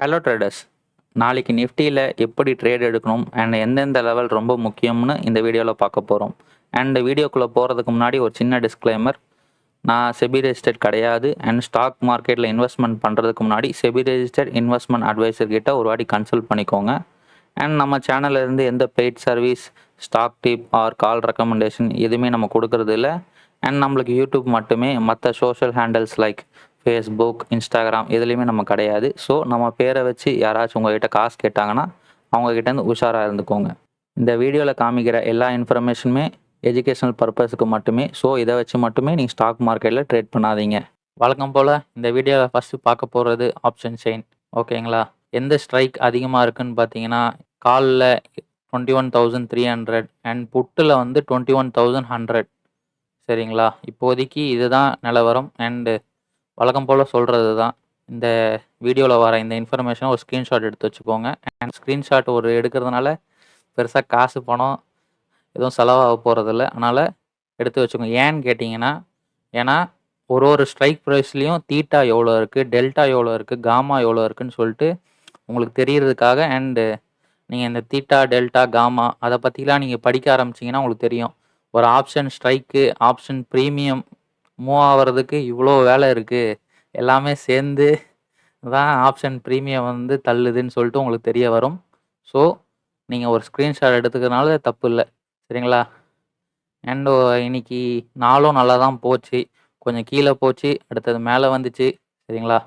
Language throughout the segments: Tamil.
ஹலோ ட்ரேடர்ஸ், நாளைக்கு நிஃப்டியில் எப்படி ட்ரேட் எடுக்கணும் அண்ட் எந்தெந்த லெவல் ரொம்ப முக்கியம்னு இந்த வீடியோவில் பார்க்க போகிறோம். அண்ட் வீடியோக்குள்ளே போகிறதுக்கு முன்னாடி ஒரு சின்ன டிஸ்க்ளைமர். நான் செபி ரெஜிஸ்டர்ட் கிடையாது அண்ட் ஸ்டாக் மார்க்கெட்டில் இன்வெஸ்ட்மெண்ட் பண்ணுறதுக்கு முன்னாடி செபி ரெஜிஸ்டர்ட் இன்வெஸ்ட்மெண்ட் அட்வைசர் கிட்ட ஒரு வாட்டி கன்சல்ட் பண்ணிக்கோங்க. அண்ட் நம்ம சேனல்லேருந்து எந்த paid service, stock tip or call recommendation எதுவுமே நம்ம கொடுக்கறது இல்லை. அண்ட் நம்மளுக்கு யூடியூப் மட்டுமே, மற்ற social handles like Facebook, Instagram எதுலேயுமே நம்ம கிடையாது. ஸோ நம்ம பேரை வச்சு யாராச்சும் உங்கள்கிட்ட காசு கேட்டாங்கன்னா அவங்கக்கிட்டேருந்து உஷாராக இருந்துக்கோங்க. இந்த வீடியோவில் காமிக்கிற எல்லா இன்ஃபர்மேஷனுமே எஜுகேஷனல் பர்பஸுக்கு மட்டுமே. ஸோ இதை வச்சு மட்டுமே நீங்கள் ஸ்டாக் மார்க்கெட்டில் ட்ரேட் பண்ணாதீங்க. வழக்கம் போல் இந்த வீடியோவில் ஃபஸ்ட்டு பார்க்க போகிறது ஆப்ஷன் செயின். ஓகேங்களா? எந்த ஸ்ட்ரைக் அதிகமாக இருக்குதுன்னு பார்த்தீங்கன்னா, காலில் 21,300 அண்ட் புட்டில் வந்து 21,100. சரிங்களா? இப்போதைக்கு இதுதான் நிலவரம். அண்டு வழக்கம் போல் சொல்கிறது தான். இந்த வீடியோவில் வர இந்த இன்ஃபர்மேஷனை ஒரு ஸ்க்ரீன்ஷாட் எடுத்து வச்சுக்கோங்க. அண்ட் ஸ்க்ரீன்ஷாட் ஒரு எடுக்கிறதுனால பெருசாக காசு பணம் எதுவும் செலவாக போகிறதில்ல. அதனால் எடுத்து வச்சுக்கோங்க. ஏன்னு கேட்டிங்கன்னா, ஏன்னா ஒரு ஸ்ட்ரைக் ப்ரைஸ்லேயும் தீட்டா எவ்வளோ இருக்குது, டெல்டா எவ்வளோ இருக்குது, காமா எவ்வளோ இருக்குதுன்னு சொல்லிட்டு உங்களுக்கு தெரியறதுக்காக. அண்டு நீங்கள் இந்த தீட்டா, டெல்டா, காமா அதை பற்றிலாம் நீங்கள் படிக்க ஆரம்பிச்சிங்கன்னா உங்களுக்கு தெரியும். ஒரு option strike, option premium move ஆகிறதுக்கு இவ்வளோ வேலை இருக்குது, எல்லாமே சேர்ந்து தான் ஆப்ஷன் ப்ரீமியம் வந்து தள்ளுதுன்னு சொல்லிட்டு உங்களுக்கு தெரிய வரும். ஸோ நீங்கள் ஒரு ஸ்க்ரீன்ஷாட் எடுத்துக்கிறதுனால தப்பு இல்லை. சரிங்களா? அண்ட் இன்னைக்கு நாளும் நல்லா தான் போச்சு. கொஞ்சம் கீழே போச்சு, அடுத்தது மேலே வந்துச்சு. சரிங்களா?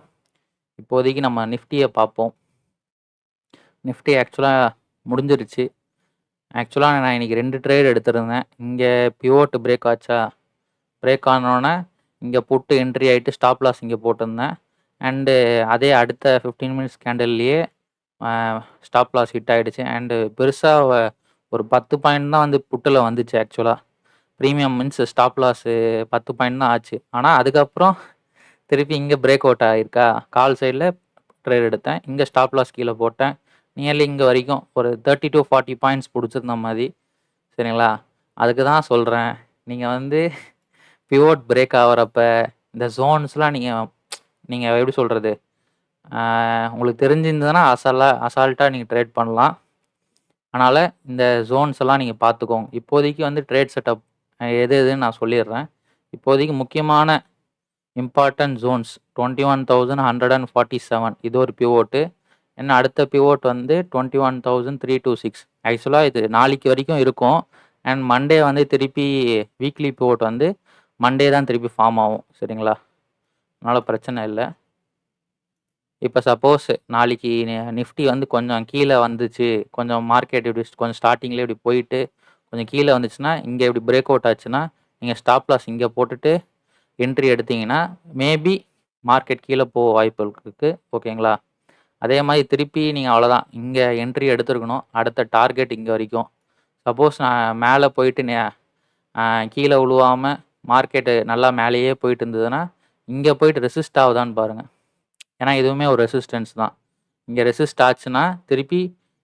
இப்போதைக்கு நம்ம நிஃப்டியை பார்ப்போம். நிஃப்டி ஆக்சுவலாக முடிஞ்சிருச்சு. ஆக்சுவலாக நான் இன்றைக்கி 2 ட்ரேட் எடுத்திருந்தேன். இங்கே பிவோட் பிரேக் ஆச்சா, பிரேக் ஆனோடனே இங்கே புட்டு என்ட்ரி ஆகிட்டு ஸ்டாப் லாஸ் இங்கே போட்டிருந்தேன். அண்டு அதே அடுத்த 15 மினிட்ஸ் கேண்டல்லையே ஸ்டாப் லாஸ் ஹிட் ஆகிடுச்சு. அண்டு பெருசாக ஒரு 10 பாயிண்ட் தான் வந்து புட்டில் வந்துச்சு. ஆக்சுவலாக premium means stop loss 10 point தான் ஆச்சு. ஆனால் அதுக்கப்புறம் திருப்பி இங்கே பிரேக் அவுட் ஆகிருக்கா, கால் சைடில் ட்ரேட் எடுத்தேன். இங்கே ஸ்டாப் லாஸ் கீழே போட்டேன். நியர்லி இங்கே வரைக்கும் ஒரு 30 to 40 பாயிண்ட்ஸ் பிடிச்சிருந்த மாதிரி. சரிங்களா? அதுக்கு தான் சொல்கிறேன், நீங்கள் வந்து பிவோட் பிரேக் ஆகிறப்ப இந்த ஜோன்ஸ்லாம் நீங்கள் எப்படி சொல்கிறது, உங்களுக்கு தெரிஞ்சிருந்ததுன்னா அசால்ட்டாக நீங்கள் ட்ரேட் பண்ணலாம். அதனால் இந்த ஜோன்ஸ் எல்லாம் நீங்கள் பார்த்துக்கோங்க. இப்போதைக்கு வந்து ட்ரேட் செட்டப் எதுன்னு நான் சொல்லிடுறேன். இப்போதைக்கு முக்கியமான இம்பார்ட்டன்ட் ஜோன்ஸ் 21,147 இது ஒரு பிவோட்டு. என்ன அடுத்த பிவோட் வந்து 21,326. ஆக்சுவலாக இது நாளைக்கு வரைக்கும் இருக்கும். அண்ட் மண்டே வந்து திருப்பி வீக்லி பிவோட் வந்து மண்டே தான் திருப்பி ஃபார்ம் ஆகும். சரிங்களா? அதனால் பிரச்சனை இல்லை. இப்போ சப்போஸ் நாளைக்கு நிஃப்டி வந்து கொஞ்சம் கீழே வந்துச்சு, கொஞ்சம் மார்க்கெட் இப்படி கொஞ்சம் ஸ்டார்டிங்லேயே இப்படி போயிட்டு கொஞ்சம் கீழே வந்துச்சுன்னா, இங்கே இப்படி பிரேக் அவுட் ஆச்சுன்னா நீங்கள் ஸ்டாப் லாஸ் இங்கே போட்டுட்டு என்ட்ரி எடுத்தீங்கன்னா மேபி மார்க்கெட் கீழே போக வாய்ப்பு இருக்குது. ஓகேங்களா? அதே மாதிரி திருப்பி நீங்கள் அவ்வளோதான், இங்கே என்ட்ரி எடுத்துருக்கணும். அடுத்த டார்கெட் இங்கே வரைக்கும். சப்போஸ் நான் மேலே போயிட்டு கீழே விழுவாமல் மார்க்கெட்டு நல்லா மேலேயே போயிட்டு இருந்ததுன்னா இங்கே போயிட்டு ரெசிஸ்ட் ஆகுதான்னு பாருங்கள். ஏன்னா இதுவுமே ஒரு ரெசிஸ்டன்ஸ் தான். இங்கே ரெசிஸ்ட் ஆச்சுன்னா திருப்பி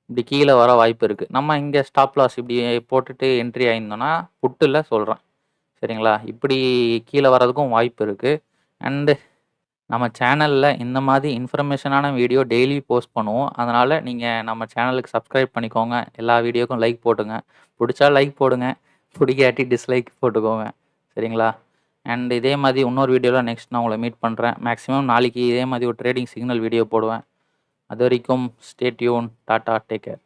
இப்படி கீழே வர வாய்ப்பு இருக்குது. நம்ம இங்கே ஸ்டாப் லாஸ் இப்படி போட்டுட்டு என்ட்ரி ஆயிருந்தோன்னா புட்டில் சொல்கிறேன். சரிங்களா? இப்படி கீழே வர்றதுக்கும் வாய்ப்பு இருக்குது. அண்டு நம்ம சேனலில் இந்த மாதிரி இன்ஃபர்மேஷனான வீடியோ டெய்லி போஸ்ட் பண்ணுவோம். அதனால் நீங்கள் நம்ம சேனலுக்கு சப்ஸ்கிரைப் பண்ணிக்கோங்க. எல்லா வீடியோக்கும் லைக் போட்டுங்க. பிடிச்சா லைக் போடுங்க, பிடிக்காட்டி டிஸ்லைக் போட்டுக்கோங்க. சரிங்களா? அண்ட் இதே மாதிரி இன்னொரு வீடியோவில் நெக்ஸ்ட் நான் உங்களை மீட் பண்ணுறேன். மேக்ஸிமம் நாளைக்கு இதே மாதிரி ஒரு ட்ரேடிங் சிக்னல் வீடியோ போடுவேன். அது வரைக்கும் stay tune. Tata, take care.